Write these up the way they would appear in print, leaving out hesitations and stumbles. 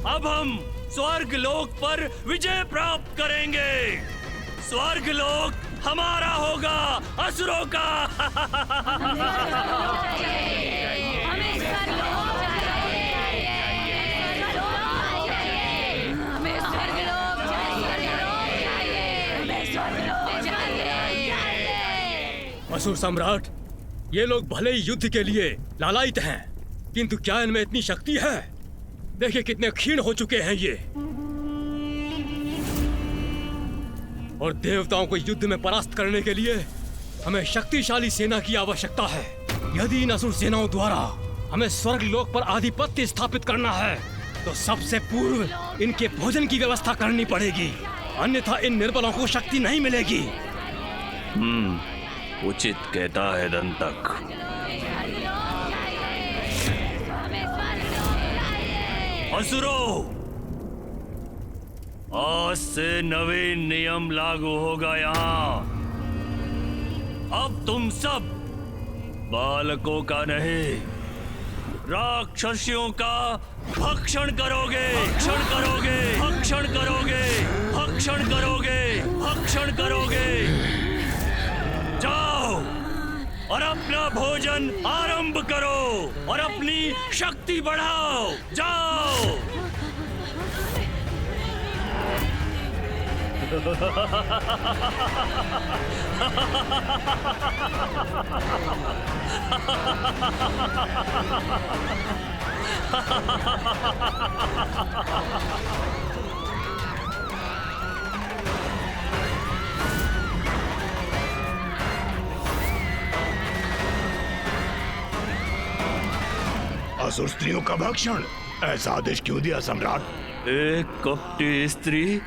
अब हम स्वर्ग लोक पर विजय प्राप्त करेंगे। स्वर्ग लोक हमारा होगा, असुरों का। असुर सम्राट, ये लोग भले ही युद्ध के लिए लालायित हैं, किंतु क्या इनमें इतनी शक्ति है? देखिए कितने क्षीण हो चुके हैं ये। और देवताओं को युद्ध में परास्त करने के लिए हमें शक्तिशाली सेना की आवश्यकता है। यदि इन असुर सेनाओं द्वारा हमें स्वर्ग लोक पर आधिपत्य स्थापित करना है, तो सबसे पूर्व इनके भोजन की व्यवस्था करनी पड़ेगी, अन्यथा इन निर्बलों को शक्ति नहीं मिलेगी। उचित कहता है दंतक। असुरों, आज से नवीन नियम लागू होगा यहाँ। अब तुम सब बालकों का नहीं, राक्षसियों का भक्षण करोगे, भक्षण करोगे, भक्षण करोगे, भक्षण करोगे, भक्षण करोगे। जाओ और अपना भोजन आरंभ करो और अपनी शक्ति बढ़ाओ। जाओ। असुर स्त्रियों का भक्षण, ऐसा आदेश क्यों दिया सम्राट? एक कपटी स्त्री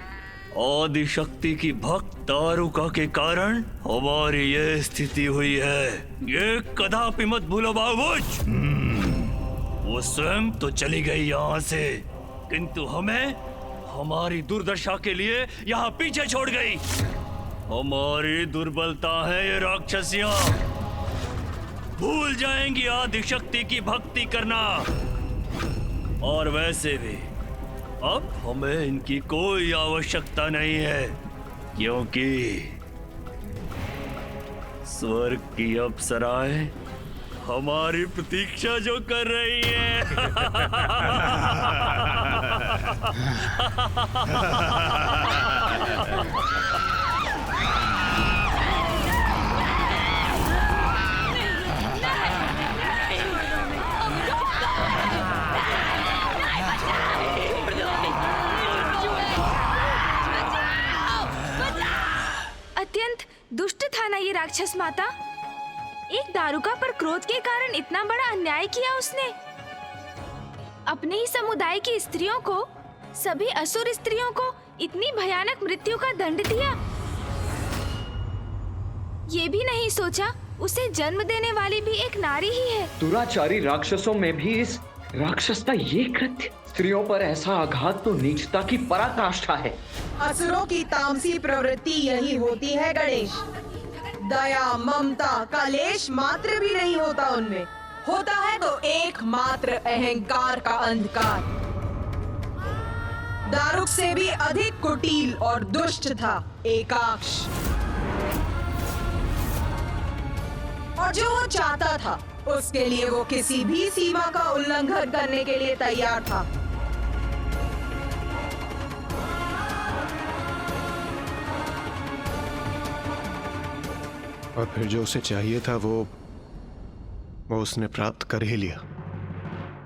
आदि शक्ति की भक्त दारुका के कारण हमारी ये स्थिति हुई है। ये कदापि मत भूलो बाबूज। वो स्वयं तो चली गई यहाँ से, किंतु हमें हमारी दुर्दशा के लिए यहाँ पीछे छोड़ गई। हमारी दुर्बलता है ये राक्षसियाँ, भूल जाएंगी आदि शक्ति की भक्ति करना। और वैसे भी अब हमें इनकी कोई आवश्यकता नहीं है, क्योंकि स्वर्ग की अप्सराएं हमारी प्रतीक्षा जो कर रही है। अत्यंत दुष्ट था ना ये राक्षस माता। एक दारुका पर क्रोध के कारण इतना बड़ा अन्याय किया उसने। अपने ही समुदाय की स्त्रियों को, सभी असुर स्त्रियों को इतनी भयानक मृत्यु का दंड दिया। ये भी नहीं सोचा उसे जन्म देने वाली भी एक नारी ही है। दुराचारी राक्षसों में भी इस राक्षस का ये कृत्य, स्त्रियों पर ऐसा आघात तो नीचता की पराकाष्ठा है। असुरों की तामसी प्रवृत्ति यही होती है गणेश। दया, ममता का लेश मात्र भी नहीं होता उनमें, होता है तो एकमात्र अहंकार का अंधकार। दारुक से भी अधिक कुटिल और दुष्ट था एकाक्ष, और जो वो चाहता था उसके लिए वो किसी भी सीमा का उल्लंघन करने के लिए तैयार था। और फिर जो उसे चाहिए था वो उसने प्राप्त कर ही लिया।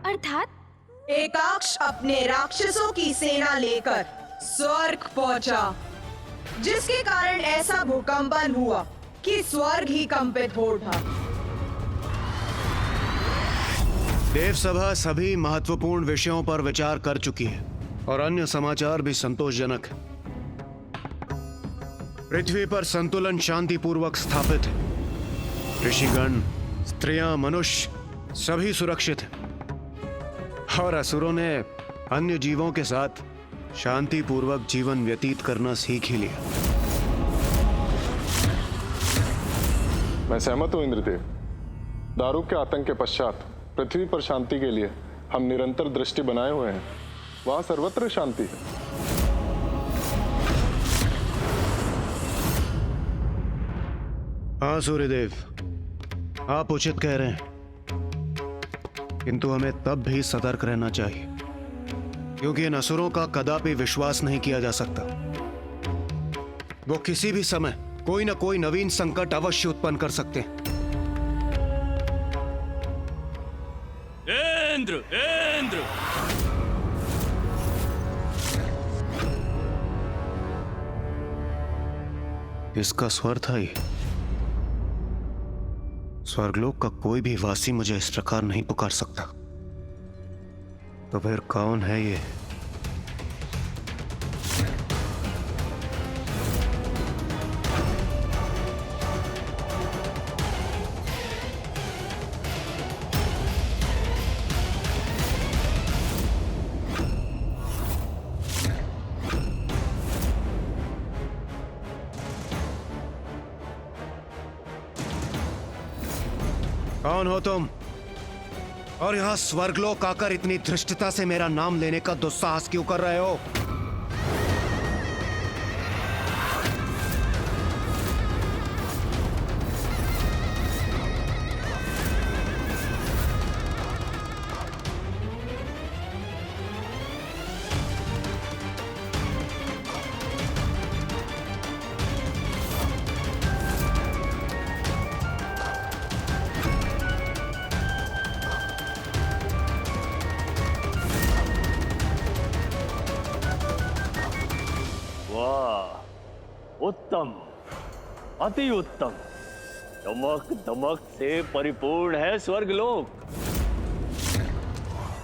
अर्थात एकाक्ष अपने राक्षसों की सेना लेकर स्वर्ग पहुंचा, जिसके कारण ऐसा भूकंपन हुआ कि स्वर्ग ही कंपित हो उठा। देव सभा सभी महत्वपूर्ण विषयों पर विचार कर चुकी है और अन्य समाचार भी संतोषजनक है। पृथ्वी पर संतुलन शांतिपूर्वक स्थापित है। ऋषिगण, स्त्रियां, मनुष्य सभी सुरक्षित हैं और असुरों ने अन्य जीवों के साथ शांतिपूर्वक जीवन व्यतीत करना सीख ही लिया। मैं सहमत हूं इंद्रदेव। दारुक के आतंक के पश्चात पृथ्वी पर शांति के लिए हम निरंतर दृष्टि बनाए हुए हैं। वहां सर्वत्र शांति है। हाँ सूर्यदेव, आप उचित कह रहे हैं, किंतु हमें तब भी सतर्क रहना चाहिए, क्योंकि इन असुरों का कदापि विश्वास नहीं किया जा सकता। वो किसी भी समय कोई ना कोई नवीन संकट अवश्य उत्पन्न कर सकते हैं। इंद्र, इंद्र! इसका स्वर था ही। स्वर्गलोक का कोई भी वासी मुझे इस प्रकार नहीं पुकार सकता। तो फिर कौन है ये? कौन हो तुम? और यहां स्वर्गलोक आकर इतनी धृष्टता से मेरा नाम लेने का दुस्साहस क्यों कर रहे हो? उत्तम, अति उत्तम। चमक दमक से परिपूर्ण है स्वर्गलोक।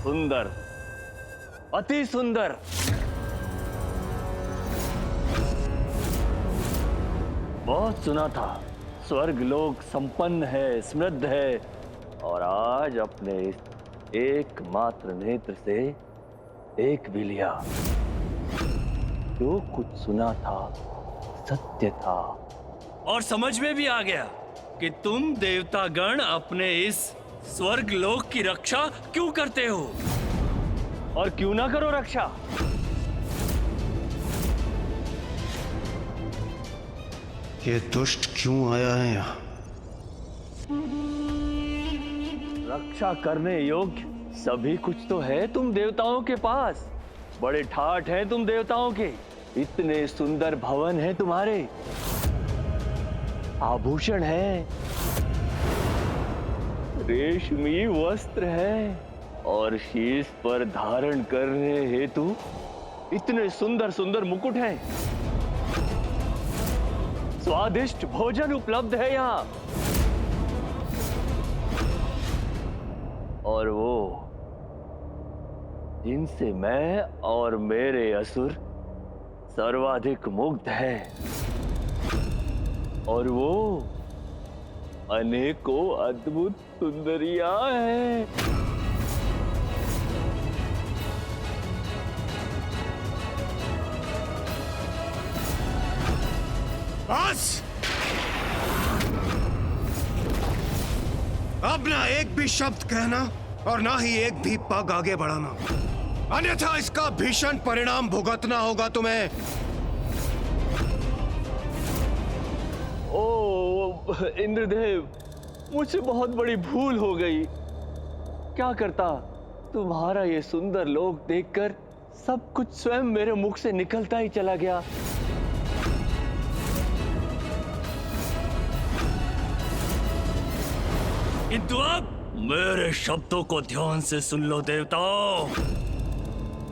सुंदर, अति सुंदर। बहुत सुना था स्वर्गलोक संपन्न है, समृद्ध है, और आज अपने इस एकमात्र नेत्र से देख भी लिया। जो कुछ सुना था सत्य था, और समझ में भी आ गया कि तुम देवतागण अपने इस स्वर्गलोक की रक्षा क्यों करते हो, और क्यों ना करो रक्षा। ये दुष्ट क्यों आया है यहाँ? रक्षा करने योग्य सभी कुछ तो है तुम देवताओं के पास। बड़े ठाठ हैं तुम देवताओं के। इतने सुंदर भवन हैं तुम्हारे, आभूषण है, रेशमी वस्त्र है, और शीश पर धारण करने हेतु इतने सुंदर सुंदर मुकुट हैं। स्वादिष्ट भोजन उपलब्ध है यहाँ, और वो जिनसे मैं और मेरे असुर सर्वाधिक मुग्ध है, और वो अनेकों अद्भुत सुंदरियां हैं। बस! अब ना एक भी शब्द कहना और ना ही एक भी पग आगे बढ़ाना, अन्यथा इसका भीषण परिणाम भुगतना होगा तुम्हें। ओ इंद्रदेव, मुझसे बहुत बड़ी भूल हो गई। क्या करता, तुम्हारा ये सुंदर लोक देखकर सब कुछ स्वयं मेरे मुख से निकलता ही चला गया। किंतु अब मेरे शब्दों को ध्यान से सुन लो देवताओं।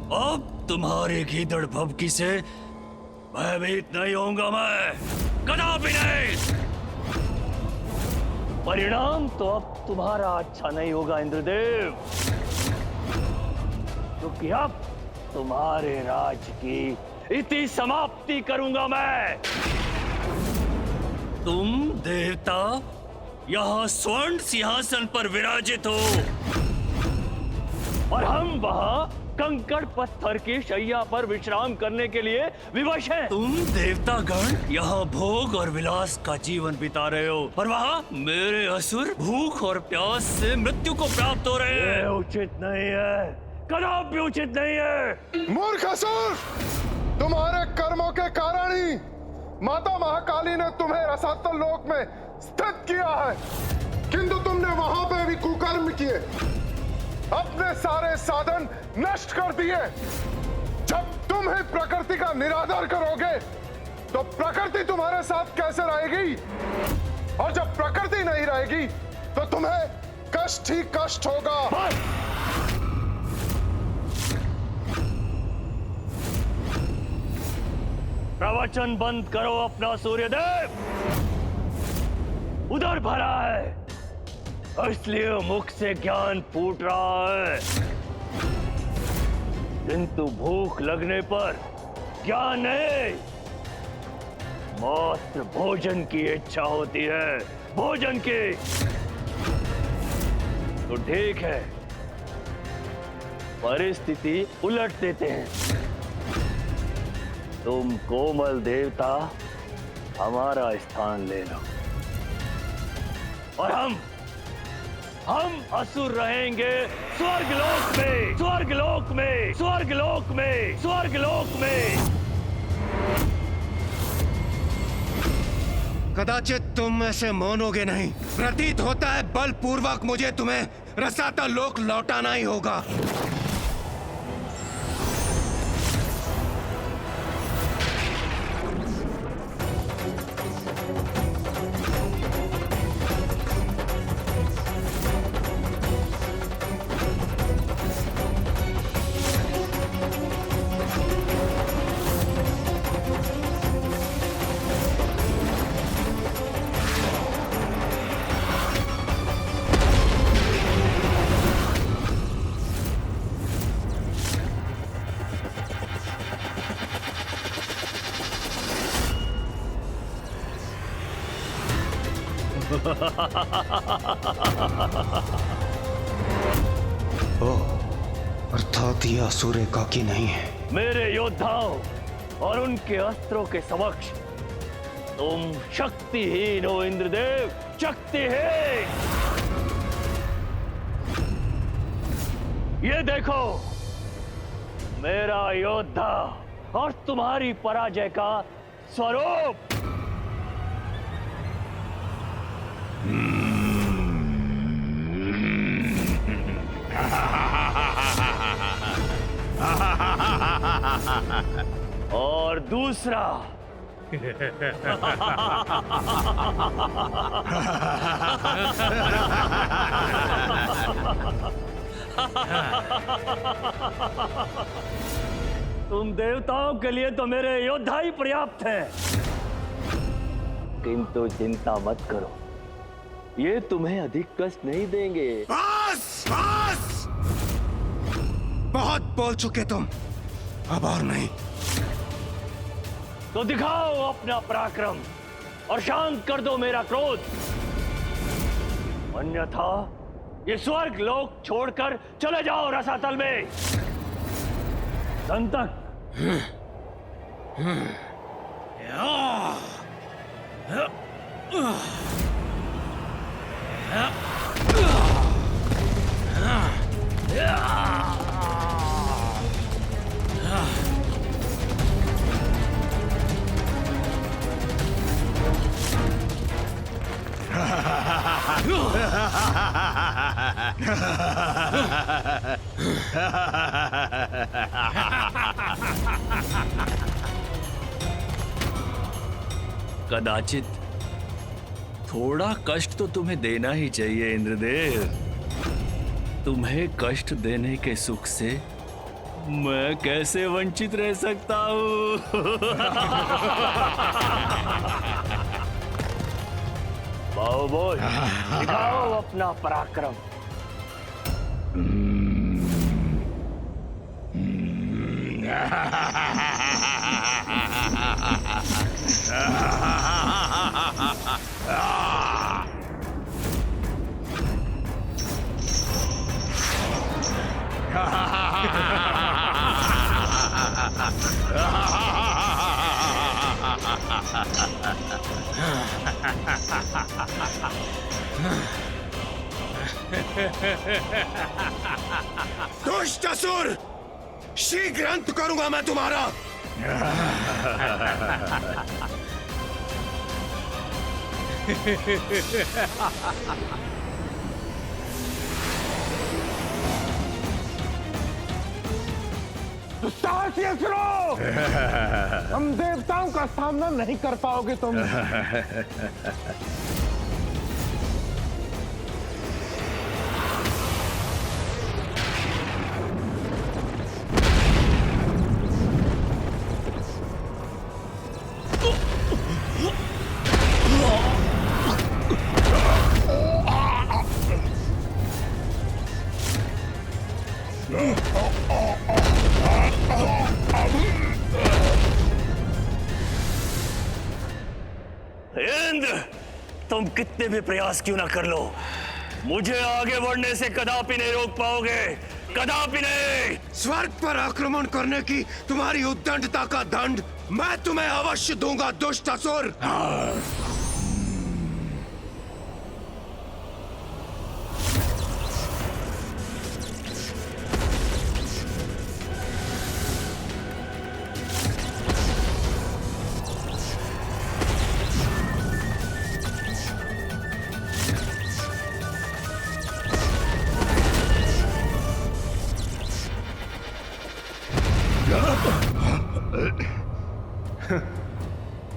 अब तुम्हारे गीदड़ भभकी से भयभीत नहीं होऊंगा मैं, कदापि नहीं। परिणाम तो अब तुम्हारा अच्छा नहीं होगा इंद्रदेव, क्योंकि अब तुम्हारे राज की इति समाप्ति करूंगा मैं। तुम देवता यहाँ स्वर्ण सिंहासन पर विराजित हो, और हम वहाँ कंकड़ पत्थर की शैया पर विश्राम करने के लिए विवश हैं। तुम देवतागण यहाँ भोग और विलास का जीवन बिता रहे हो, और वहाँ मेरे असुर भूख और प्यास से मृत्यु को प्राप्त हो रहे हैं। उचित नहीं है, कदापि उचित नहीं है। मूर्ख असुर, तुम्हारे कर्मों के कारण ही माता महाकाली ने तुम्हें रसातल लोक में स्थित किया है, किंतु तुमने वहां पे भी कुकर्म किए, अपने सारे साधन नष्ट कर दिए। जब तुम ही प्रकृति का निरादर करोगे तो प्रकृति तुम्हारे साथ कैसे रहेगी? और जब प्रकृति नहीं रहेगी तो तुम्हें कष्ट ही कष्ट होगा। प्रवचन बंद करो अपना सूर्यदेव। उधर भरा है, इसलिए मुख से ज्ञान फूट रहा है, किंतु भूख लगने पर ज्ञान नहीं, मात्र भोजन की इच्छा होती है, भोजन की। तो ठीक है, परिस्थिति उलट देते हैं। तुम कोमल देवता हमारा स्थान ले लो और हम असुर रहेंगे स्वर्गलोक में, स्वर्गलोक में, स्वर्गलोक में, स्वर्गलोक में। कदाचित तुम ऐसे मानोगे नहीं। प्रतीत होता है बलपूर्वक मुझे तुम्हें रसातल लोक लौटाना ही होगा। अर्थात ये असुर एकाकी नहीं है। मेरे योद्धाओं और उनके अस्त्रों के समक्ष तुम शक्तिहीन हो इंद्रदेव, शक्तिहीन। ये देखो मेरा योद्धा और तुम्हारी पराजय का स्वरूप। और दूसरा तुम देवताओं के लिए तो मेरे योद्धा ही पर्याप्त हैं, किंतु चिंता मत करो, ये तुम्हें अधिक कष्ट नहीं देंगे। बस बस, बहुत बोल चुके तुम, अब और नहीं। तो दिखाओ अपना पराक्रम और शांत कर दो मेरा क्रोध, अन्यथा ये स्वर्ग लोक छोड़कर चले जाओ रसातल में। संतक कदाचित थोड़ा कष्ट तो तुम्हें देना ही चाहिए इंद्रदेव। तुम्हें कष्ट देने के सुख से मैं कैसे वंचित रह सकता हूँ? बाहुबल, दिखाओ अपना पराक्रम। दुष्ट असुर, शीघ्र अंत करूंगा मैं तुम्हारा। साहसी असुरों! हम देवताओं का सामना नहीं कर पाओगे तुम। इंद्र, तुम कितने भी प्रयास क्यों ना कर लो, मुझे आगे बढ़ने से कदापि नहीं रोक पाओगे, कदापि नहीं। स्वर्ग पर आक्रमण करने की तुम्हारी उद्दंडता का दंड मैं तुम्हें अवश्य दूंगा दुष्ट असुर।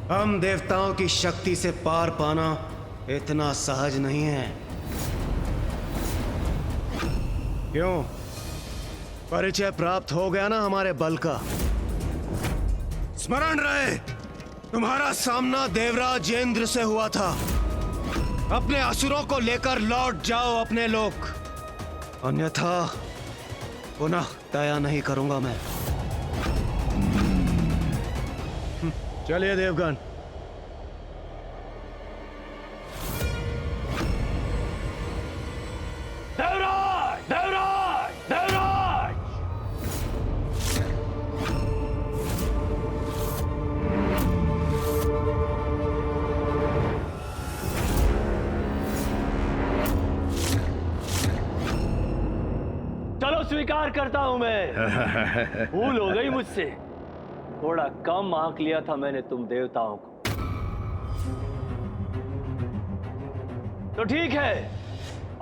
हम देवताओं की शक्ति से पार पाना इतना सहज नहीं है। क्यों? परिचय प्राप्त हो गया ना हमारे बल का। स्मरण रहे, तुम्हारा सामना देवराज इंद्र से हुआ था। अपने असुरों को लेकर लौट जाओ अपने लोक, अन्यथा पुनः दया नहीं करूंगा मैं। चलिए देवगण। देवराज, देवराज, देवराज! चलो स्वीकार करता हूं मैं, भूल हो गई मुझसे, थोड़ा कम आंक लिया था मैंने तुम देवताओं को। तो ठीक है,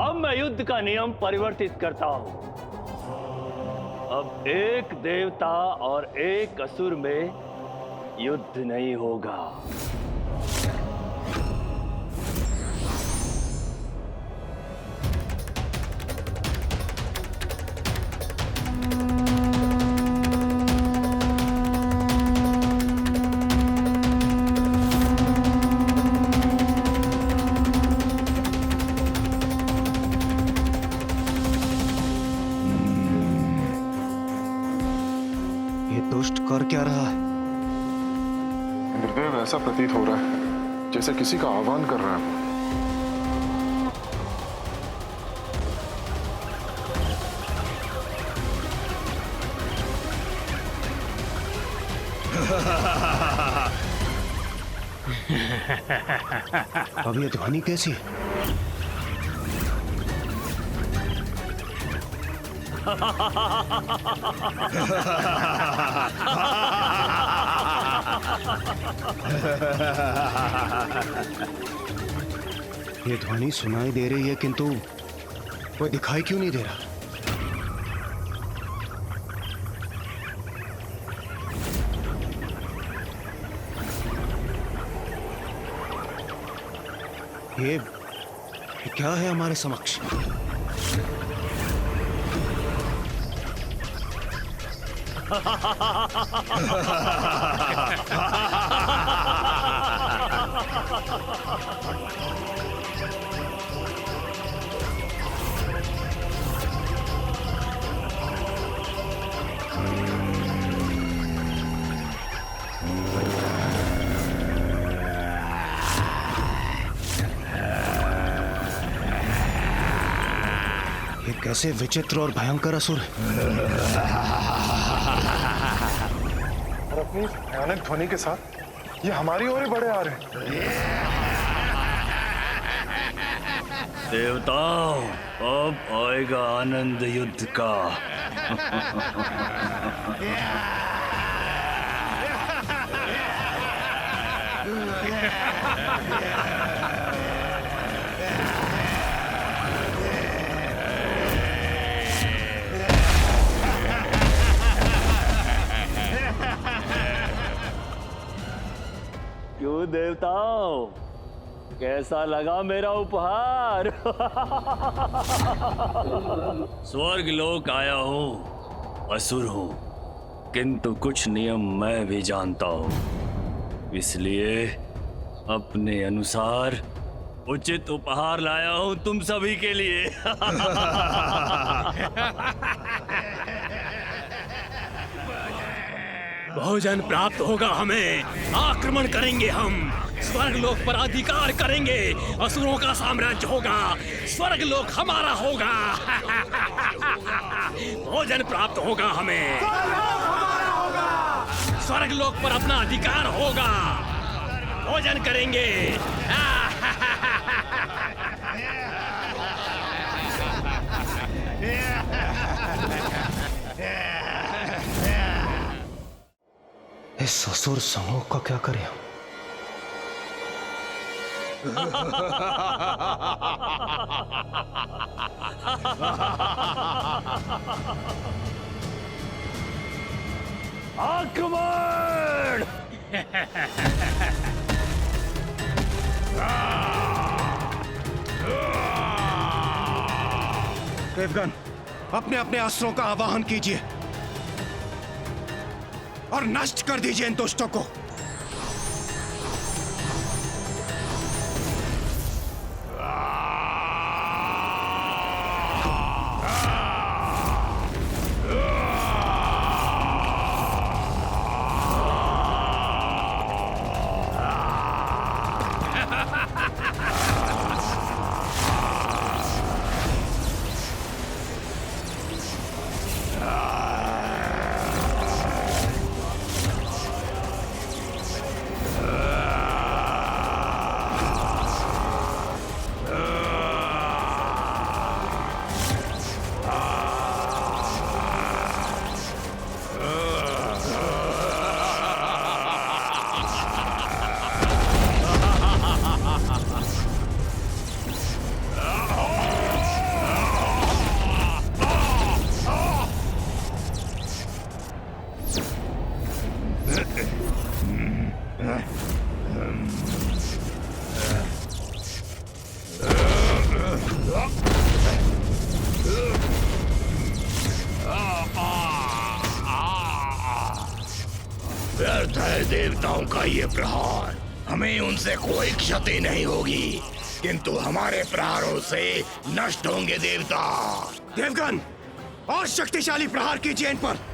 अब मैं युद्ध का नियम परिवर्तित करता हूं। अब एक देवता और एक असुर में युद्ध नहीं होगा। दुष्ट कर क्या रहा है? गुरुदेव, ऐसा प्रतीत हो रहा है जैसे किसी का आह्वान कर रहा है। अब ये ध्वनि कैसी है? ये ध्वनि सुनाई दे रही है किंतु वो दिखाई क्यों नहीं दे रहा? ये क्या है हमारे समक्ष? ये कैसे विचित्र और भयंकर असुर है? और अपनी भयानक ध्वनि के साथ ये हमारी ओर ही बढ़े आ रहे हैं। देवताओं, अब आएगा आनंद युद्ध का। क्यों देवताओं, कैसा लगा मेरा उपहार? स्वर्ग लोक आया हूँ, असुर हूँ, किंतु कुछ नियम मैं भी जानता हूँ, इसलिए अपने अनुसार उचित उपहार लाया हूँ तुम सभी के लिए। भोजन प्राप्त होगा हमें, आक्रमण करेंगे हम, स्वर्ग लोक पर अधिकार करेंगे, असुरों का साम्राज्य होगा, स्वर्ग लोक हमारा होगा। भोजन प्राप्त होगा हमें, स्वर्ग लोक पर अपना अधिकार होगा, भोजन करेंगे। इस असुर समूह का क्या करें हम? आक्रमण! देवगण, अपने अपने अस्त्रों का आवाहन कीजिए और नष्ट कर दीजिए इन दुष्टों को। व्यर्थ है देवताओं का ये प्रहार, हमें उनसे कोई क्षति नहीं होगी, किंतु हमारे प्रहारों से नष्ट होंगे देवता। देवगण, और शक्तिशाली प्रहार कीजिए इन पर।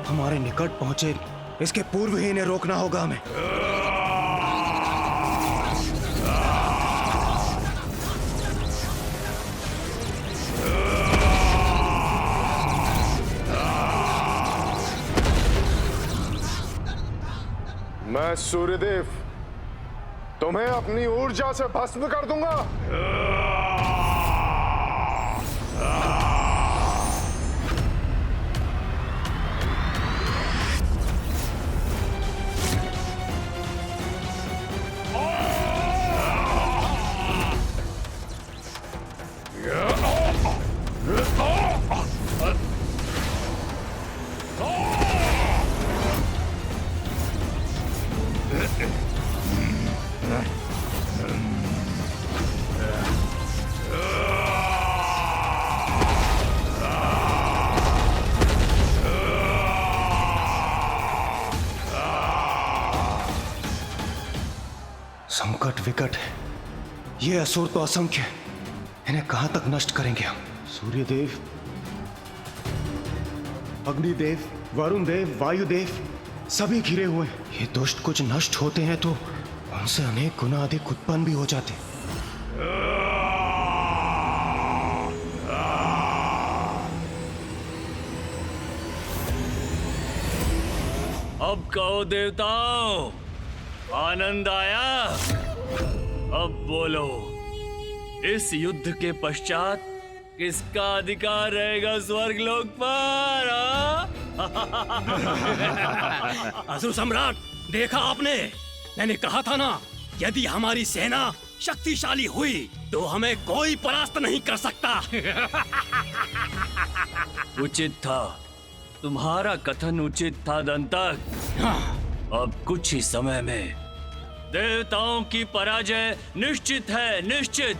हमारे निकट पहुंचे, इसके पूर्व ही इन्हें रोकना होगा हमें। मैं सूर्यदेव तुम्हें अपनी ऊर्जा से भस्म कर दूंगा। संकट विकट है, ये असुर तो असंख्य, इन्हें कहां तक नष्ट करेंगे हम? सूर्यदेव, अग्निदेव, वरुण देव, वायुदेव सभी घिरे हुए हैं। ये दुष्ट कुछ नष्ट होते हैं तो उनसे अनेक गुना अधिक उत्पन्न भी हो जाते हैं। अब कहो देवताओं, आनंद आया? अब बोलो, इस युद्ध के पश्चात किसका अधिकार रहेगा स्वर्गलोक पर? असुर सम्राट, देखा आपने? मैंने कहा था ना, यदि हमारी सेना शक्तिशाली हुई तो हमें कोई परास्त नहीं कर सकता। उचित था, तुम्हारा कथन उचित था दंतक। अब कुछ ही समय में देवताओं की पराजय निश्चित है, निश्चित।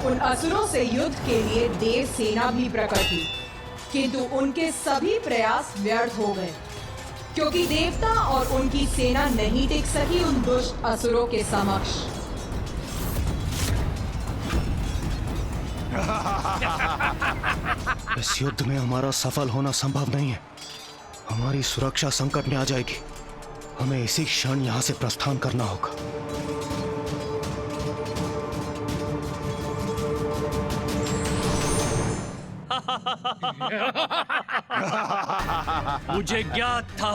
उन असुरों से युद्ध के लिए देव सेना भी प्रकट हुई, किंतु उनके सभी प्रयास व्यर्थ हो गए, क्योंकि देवता और उनकी सेना नहीं टिक सकी उन दुष्ट असुरों के समक्ष। इस युद्ध में हमारा सफल होना संभव नहीं है। हमारी सुरक्षा संकट में आ जाएगी। हमें इसी क्षण यहां से प्रस्थान करना होगा। मुझे ज्ञात था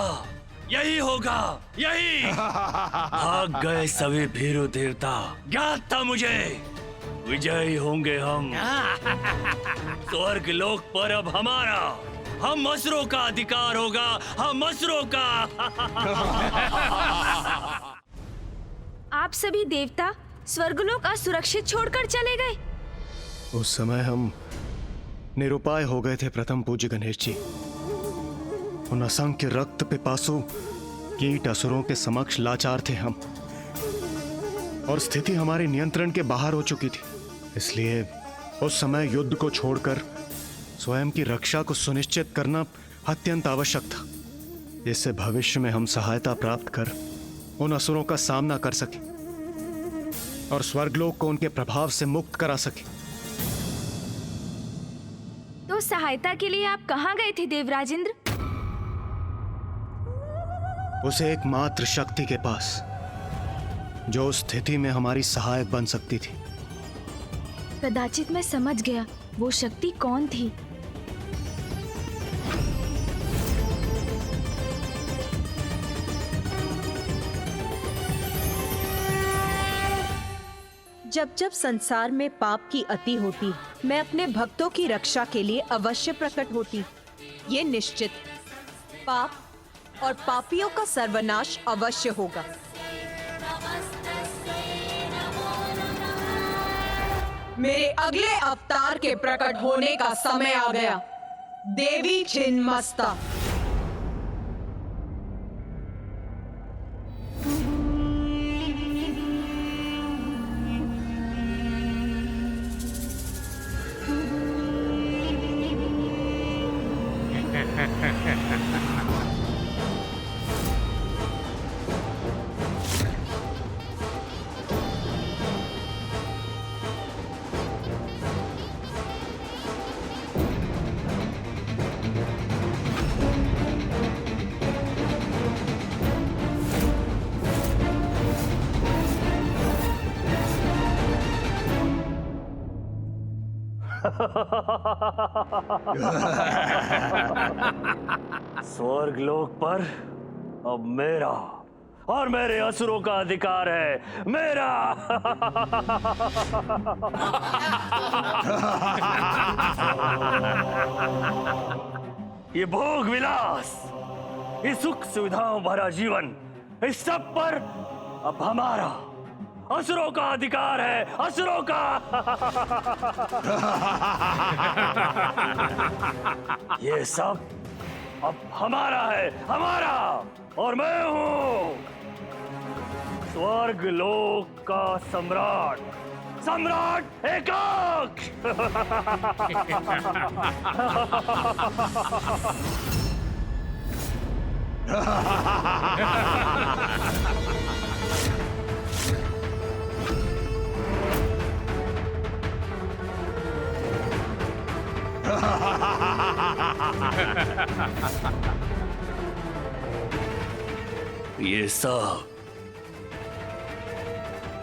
यही होगा, यही। भाग गए सभी भीरू देवता, ज्ञात था मुझे। विजयी होंगे हम। स्वर्ग लोक पर अब हमारा, हम असुरों का अधिकार होगा, हम असुरों का। आप सभी देवता स्वर्गलोक असुरक्षित छोड़कर चले गए। उस समय हम निरुपाय हो गए थे प्रथम पूज्य गणेश जी। उन असंख्य रक्त पिपासु कीट असुरों के समक्ष लाचार थे हम, और स्थिति हमारे नियंत्रण के बाहर हो चुकी थी। इसलिए उस समय युद्ध को छोड़कर स्वयं की रक्षा को सुनिश्चित करना अत्यंत आवश्यक था, जिससे भविष्य में हम सहायता प्राप्त कर उन असुरों का सामना कर सके और स्वर्गलोक को उनके प्रभाव से मुक्त करा सके। तो सहायता के लिए आप कहाँ गए थे देवराजेंद्र? उसे एकमात्र शक्ति के पास, जो उस स्थिति में हमारी सहायक बन सकती थी। कदाचित मैं समझ गया वो शक्ति कौन थी। जब जब संसार में पाप की अति होती, मैं अपने भक्तों की रक्षा के लिए अवश्य प्रकट होती। ये निश्चित, पाप और पापियों का सर्वनाश अवश्य होगा। मेरे अगले अवतार के प्रकट होने का समय आ गया। देवी छिन्नमस्ता। स्वर्गलोक पर अब मेरा और मेरे असुरों का अधिकार है, मेरा। ये भोग विलास, ये सुख सुविधाओं भरा जीवन, इस सब पर अब हमारा, असुरों का अधिकार है, असुरों का। ये सब अब हमारा है, हमारा। और मैं हूं स्वर्ग लोक का सम्राट, सम्राट एकाक्ष।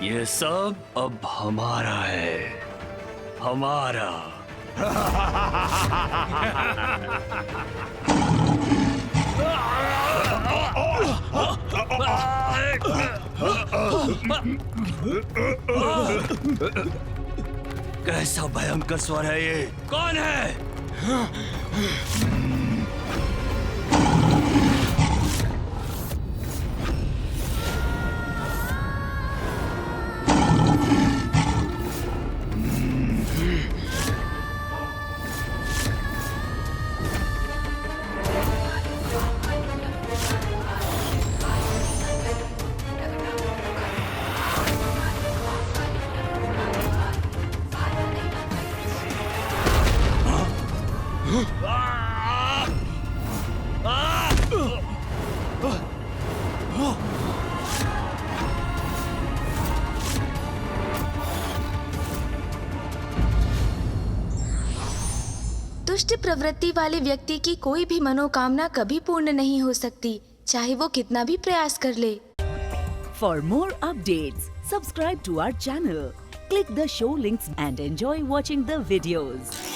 ये सब अब हमारा है, हमारा। कैसा भयंकर स्वर है ये? कौन है? दुष्ट प्रवृत्ति वाले व्यक्ति की कोई भी मनोकामना कभी पूर्ण नहीं हो सकती, चाहे वो कितना भी प्रयास कर ले। For more updates, subscribe to our channel, click the show links and enjoy watching the videos.